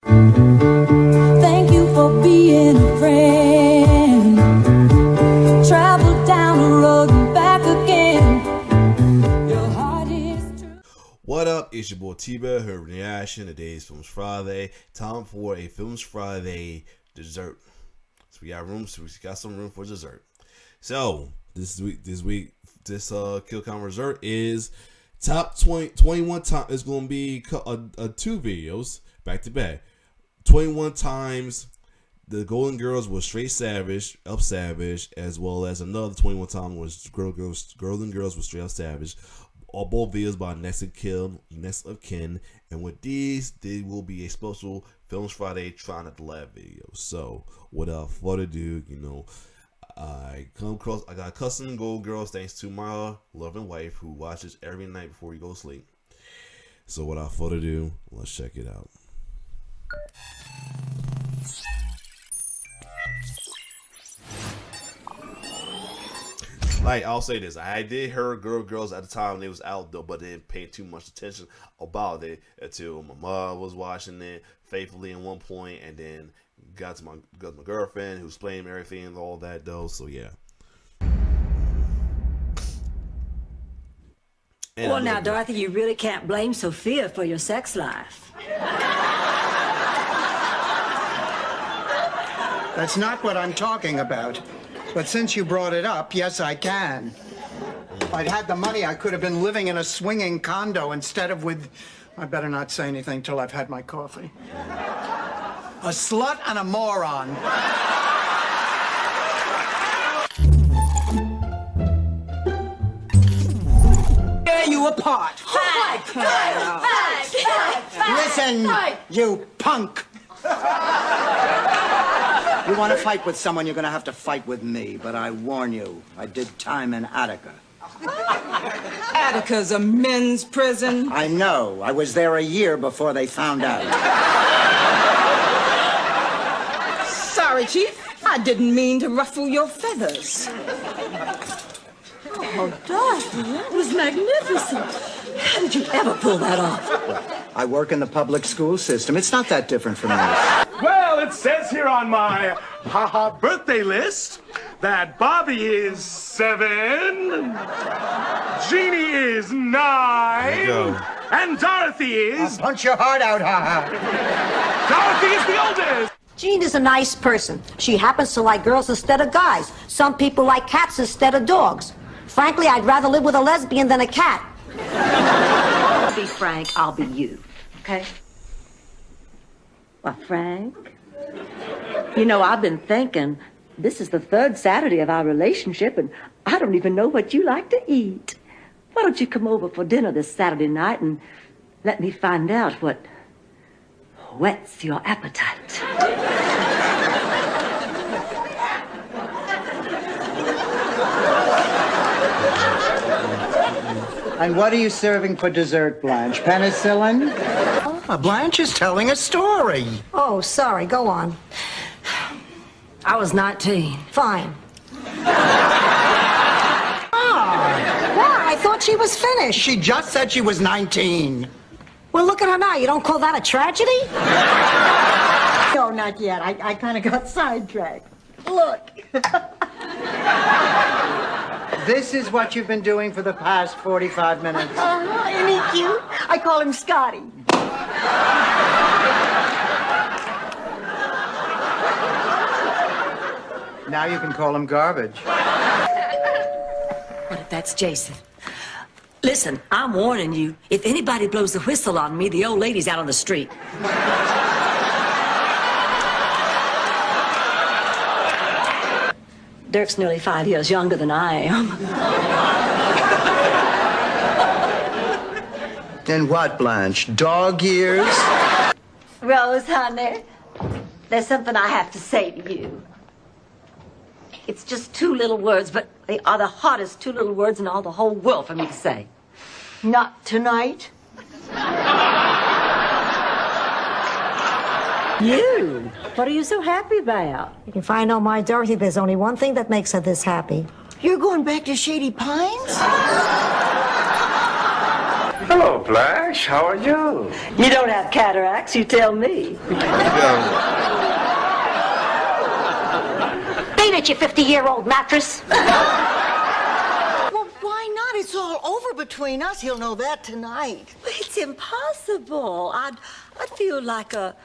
Thank you for being a friend. Travel down the road and back again. Your heart is true. What up? It's your boy T-Bear, her reaction. Today's Films Friday. Time for a Films Friday dessert. So we got some room for dessert. So this kill count dessert is top 21 times. It's going to be two videos back to back. 21 times the Golden Girls was straight savage, up savage, as well as another 21 times was Golden Girls was straight up savage. All both videos by next of kin, and with these, they will be a special Films Friday Trying Not to Laugh video. So without further ado, I got custom Golden Girls thanks to my loving wife who watches every night before we go to sleep. So without further ado, let's check it out. Like, I'll say this, I did hear girls at the time they was out though, but didn't pay too much attention about it until my mom was watching it faithfully at one point, and then got to my girlfriend who's playing everything and all that though. So yeah. And well, now, Dorothy, you really can't blame Sophia for your sex life. That's not what I'm talking about. But since you brought it up, yes, I can. If I'd had the money, I could have been living in a swinging condo instead of with... I better not say anything till I've had my coffee. A slut and a moron. Tear you apart. Listen, you punk. You want to fight with someone, you're going to have to fight with me. But I warn you, I did time in Attica. Attica's a men's prison. I know. I was there a year before they found out. Sorry, Chief. I didn't mean to ruffle your feathers. Oh, Dorothy, that was magnificent. How did you ever pull that off? I work in the public school system. It's not that different from me. Well, it says here on my birthday list that Bobby is 7, Jeannie is 9, and Dorothy is... I'll punch your heart out, Dorothy is the oldest! Jean is a nice person. She happens to like girls instead of guys. Some people like cats instead of dogs. Frankly, I'd rather live with a lesbian than a cat. I'll be Frank, I'll be you, okay? Well, Frank, you know, I've been thinking, this is the 3rd Saturday of our relationship, and I don't even know what you like to eat. Why don't you come over for dinner this Saturday night and let me find out what whets your appetite? And what are you serving for dessert, Blanche? Penicillin? Oh, Blanche is telling a story. Oh, sorry. Go on. I was 19. Fine. Why? I thought she was finished. She just said she was 19. Well, look at her now. You don't call that a tragedy? No, not yet. I kind of got sidetracked. Look. This is what you've been doing for the past 45 minutes. Isn't he cute? I call him Scotty. Now you can call him garbage. What if that's Jason? Listen, I'm warning you. If anybody blows the whistle on me, the old lady's out on the street. Dirk's nearly 5 years younger than I am. Then what, Blanche? Dog years? Rose, honey, there's something I have to say to you. It's just 2 little words, but they are the hottest 2 little words in all the whole world for me to say. Not tonight. You? What are you so happy about? If I know my Dorothy, there's only one thing that makes her this happy. You're going back to Shady Pines? Hello, Blanche. How are you? You don't have cataracts, you tell me. Beat it, you 50-year-old mattress. Well, why not? It's all over between us. He'll know that tonight. It's impossible. I feel like a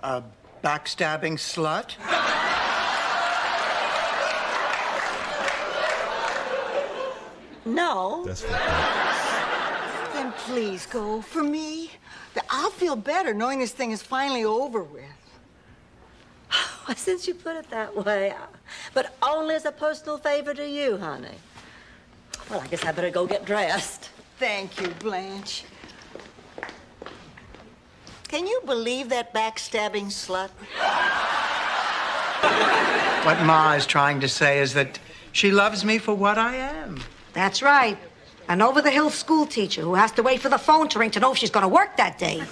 A backstabbing slut? no. That's fucked up. Then please go for me. I'll feel better knowing this thing is finally over with. Well, since you put it that way, but only as a personal favor to you, honey. Well, I guess I better go get dressed. Thank you, Blanche. Can you believe that backstabbing slut? What Ma is trying to say is that she loves me for what I am. That's right. An over-the-hill school teacher who has to wait for the phone to ring to know if she's going to work that day.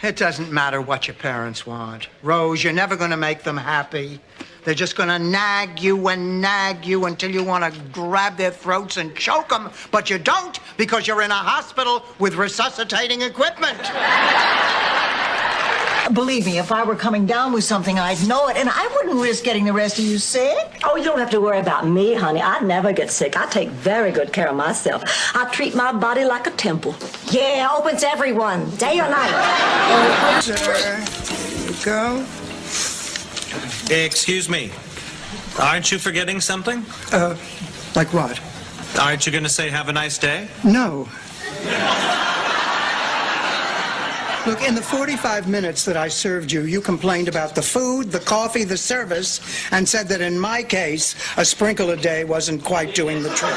It doesn't matter what your parents want. Rose, you're never going to make them happy. They're just going to nag you until you want to grab their throats and choke them. But you don't, because you're in a hospital with resuscitating equipment. Believe me, if I were coming down with something, I'd know it, and I wouldn't risk getting the rest of you sick. Oh, you don't have to worry about me, honey. I never get sick. I take very good care of myself. I treat my body like a temple. Yeah, open to everyone, day or night. There you go. Excuse me. Aren't you forgetting something? Like what? Aren't you going to say have a nice day? No. Look, in the 45 minutes that I served you, you complained about the food, the coffee, the service, and said that in my case, a sprinkle a day wasn't quite doing the trick.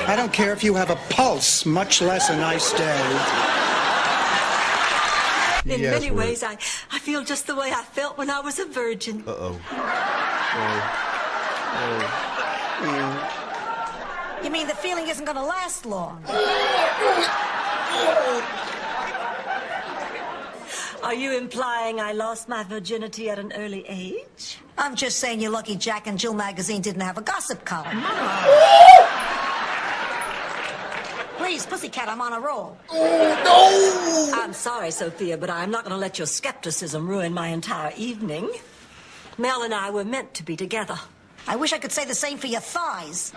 I don't care if you have a pulse, much less a nice day. In Yes, many right. ways, I feel just the way I felt when I was a virgin. You mean the feeling isn't going to last long? Are you implying I lost my virginity at an early age? I'm just saying you're lucky Jack and Jill magazine didn't have a gossip column. Please, pussycat, I'm on a roll. I'm sorry, Sophia, but I'm not going to let your skepticism ruin my entire evening. Mel and I were meant to be together. I wish I could say the same for your thighs.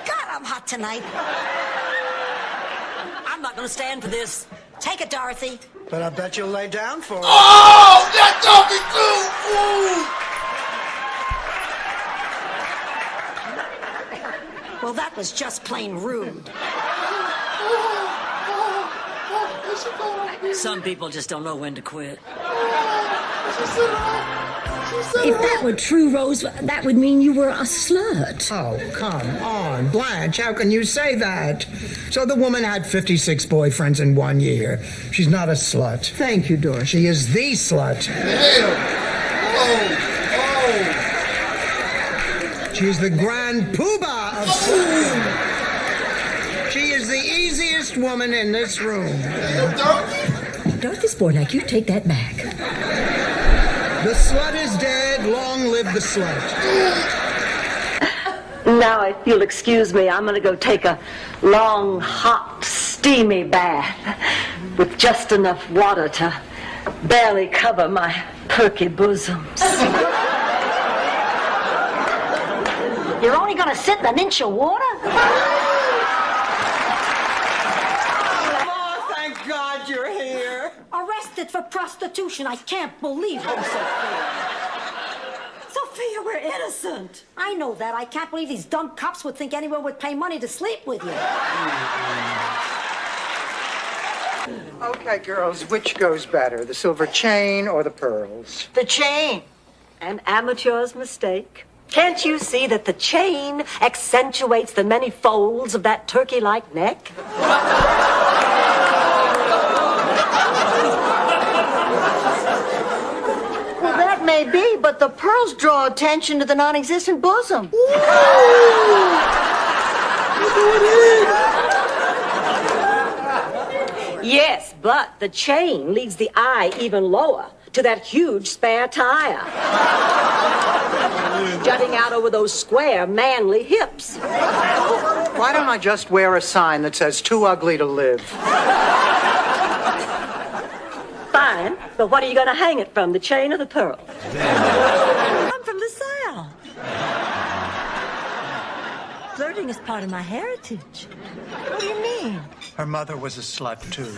God, I'm hot tonight. I'm not going to stand for this. Take it, Dorothy. But I bet you'll lay down for it. Oh, that's talking too. Well, that was just plain rude. Some people just don't know when to quit. If that were true, Rose, that would mean you were a slut. Oh, come on, Blanche, how can you say that? So the woman had 56 boyfriends in 1 year. She's not a slut. Thank you, Doris. She is the slut. She is the grand poobah of slut. She is the easiest woman in this room. Dorothy Spornak, you take that back. The slut is dead. Long live the slut. Now, if you'll excuse me, I'm going to go take a long, hot, steamy bath with just enough water to barely cover my perky bosoms. You're only going to sit in an inch of water? Oh, thank God you're here. Arrested for prostitution. I can't believe it. Sophia, we're innocent. I know that. I can't believe these dumb cops would think anyone would pay money to sleep with you. Okay, girls, which goes better, the silver chain or the pearls? The chain. An amateur's mistake. Can't you see that the chain accentuates the many folds of that turkey-like neck? Well, that may be, but the pearls draw attention to the non-existent bosom. Yes, but the chain leads the eye even lower to that huge spare tire. Jutting out over those square, manly hips. Why don't I just wear a sign that says too ugly to live? Fine, but what are you going to hang it from, the chain or the pearl? I'm from the South. Flirting is part of my heritage. What do you mean? Her mother was a slut, too.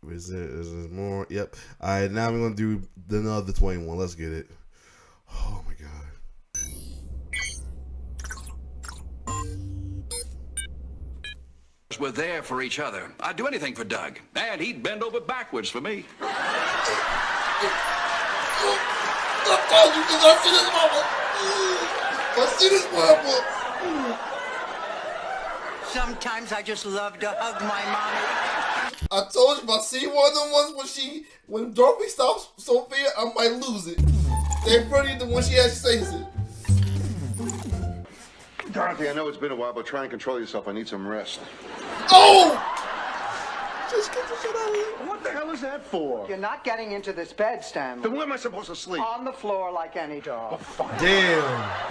Is there more? Yep. All right, now we're going to do another 21. Let's get it. Oh, my God. We're there for each other. I'd do anything for Doug, and he'd bend over backwards for me. I told you because I see this mama. Sometimes I just love to hug my mommy. I told you, if I see one of them ones when Dorothy stops Sophia, I might lose it. They're pretty than when she actually says it. Dorothy, I know it's been a while, but try and control yourself. I need some rest. Oh! Just get the shit out of here. What the hell is that for? You're not getting into this bed, Stanley. Then where am I supposed to sleep? On the floor like any dog. Oh, fine. Damn.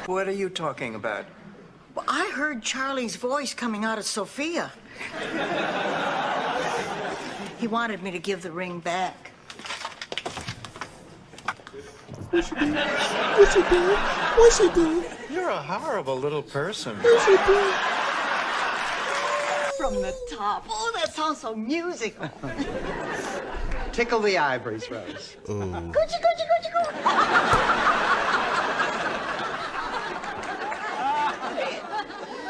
What are you talking about? Well, I heard Charlie's voice coming out of Sophia. He wanted me to give the ring back. What's she doing? What's she doing? What's she doing? You're a horrible little person. What's she doing? From the top. Oh, that sounds so musical. Tickle the ivories, Rose. Coochie, coochie, coochie, coochie.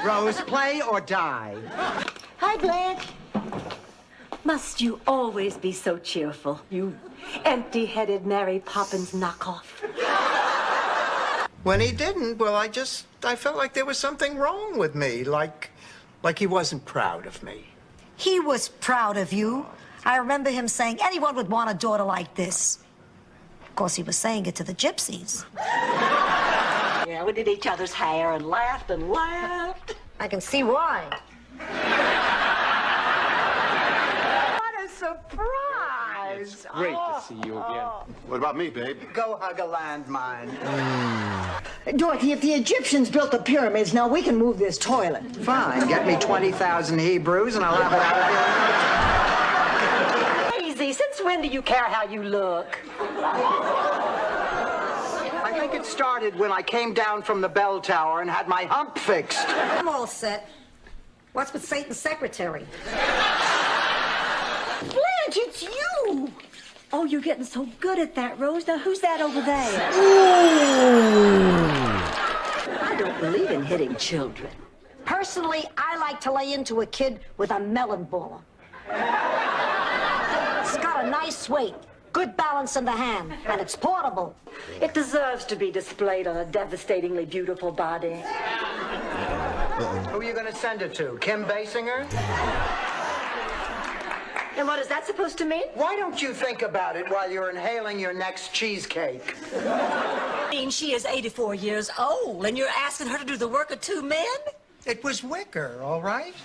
Rose, play or die. Hi, Blanche. Must you always be so cheerful, you empty-headed Mary Poppins knockoff? When he didn't, well, I felt like there was something wrong with me, like he wasn't proud of me. He was proud of you. I remember him saying anyone would want a daughter like this. Of course, he was saying it to the gypsies. Yeah, we did each other's hair and laughed and laughed. I can see why. What a surprise. It's great to see you again. What about me, babe? Go hug a landmine. Dorothy, if the Egyptians built the pyramids, now we can move this toilet. Fine, get me 20,000 Hebrews and I'll have it out of here. Easy, since when do you care how you look? I think it started when I came down from the bell tower and had my hump fixed. I'm all set. What's with Satan's secretary? Blanche, it's you! Oh, you're getting so good at that, Rose. Now, who's that over there? I don't believe in hitting children. Personally, I like to lay into a kid with a melon ball. It's got a nice weight, good balance in the hand, and it's portable. It deserves to be displayed on a devastatingly beautiful body. Who are you going to send it to? Kim Basinger? And what is that supposed to mean? Why don't you think about it while you're inhaling your next cheesecake? I mean, she is 84 years old, and you're asking her to do the work of two men? It was Wicker, all right?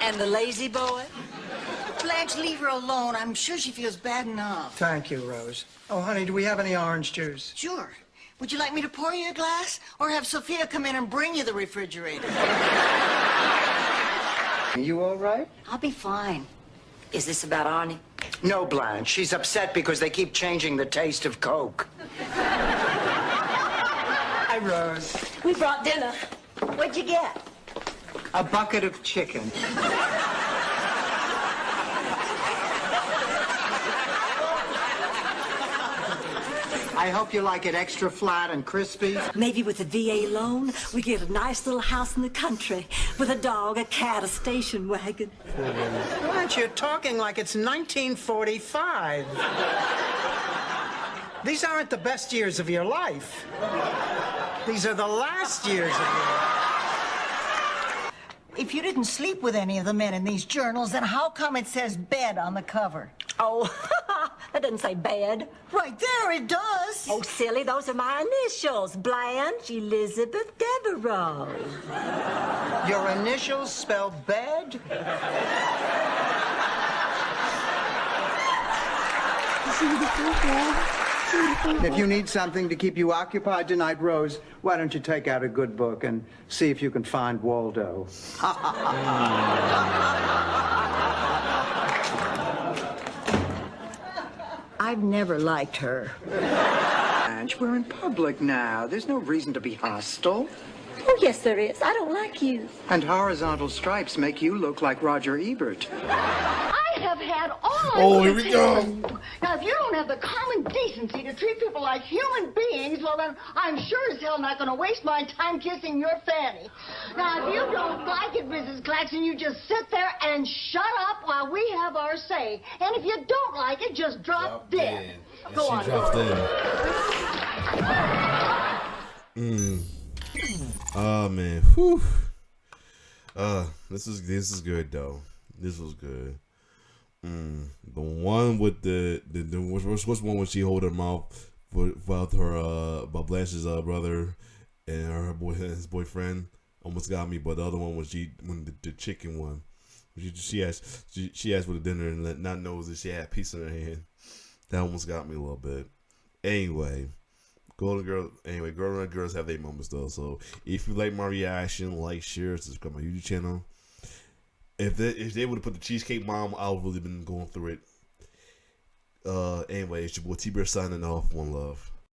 And the lazy boy? Blanche, leave her alone. I'm sure she feels bad enough. Thank you, Rose. Oh, honey, do we have any orange juice? Sure. Would you like me to pour you a glass? Or have Sophia come in and bring you the refrigerator? Are you all right? I'll be fine. Is this about Arnie? No, Blanche. She's upset because they keep changing the taste of Coke. Hi, Rose. We brought dinner. What'd you get? A bucket of chicken. I hope you like it extra flat and crispy. Maybe with a VA loan, we get a nice little house in the country with a dog, a cat, a station wagon. Blanche, you're talking like it's 1945. These aren't the best years of your life. These are the last years of your life. If you didn't sleep with any of the men in these journals, then how come it says bed on the cover? Oh, That doesn't say bed. Right there, it does. Oh, silly, those are my initials. Blanche Elizabeth Devereaux. Your initials spell bed? If you need something to keep you occupied tonight, Rose, why don't you take out a good book and see if you can find Waldo? I've never liked her. Blanche, we're in public now. There's no reason to be hostile. Oh, yes, there is. I don't like you. And horizontal stripes make you look like Roger Ebert. I have had all I Oh, want here to we say go. from you. Now, if you don't have the common decency to treat people like human beings, well, then I'm sure as hell not going to waste my time kissing your fanny. Now, if you don't like it, Mrs. Claxton, you just sit there and shut up while we have our say. And if you don't like it, just drop dead. Go on. She drops dead. Oh man, whew. This is good though. This was good. The one with the what's one when she hold her mouth about her about Blanche's brother and his boyfriend almost got me, but the other one was when the chicken one. She asked for the dinner and not knows that she had a piece in her hand. That almost got me a little bit. Anyway. Golden Girl. Anyway, girls have their moments though. So if you like my reaction, like, share, subscribe to my YouTube channel. If they would have put the Cheesecake Mom, I would really been going through it. Anyway, it's your boy T-Bear signing off. One love.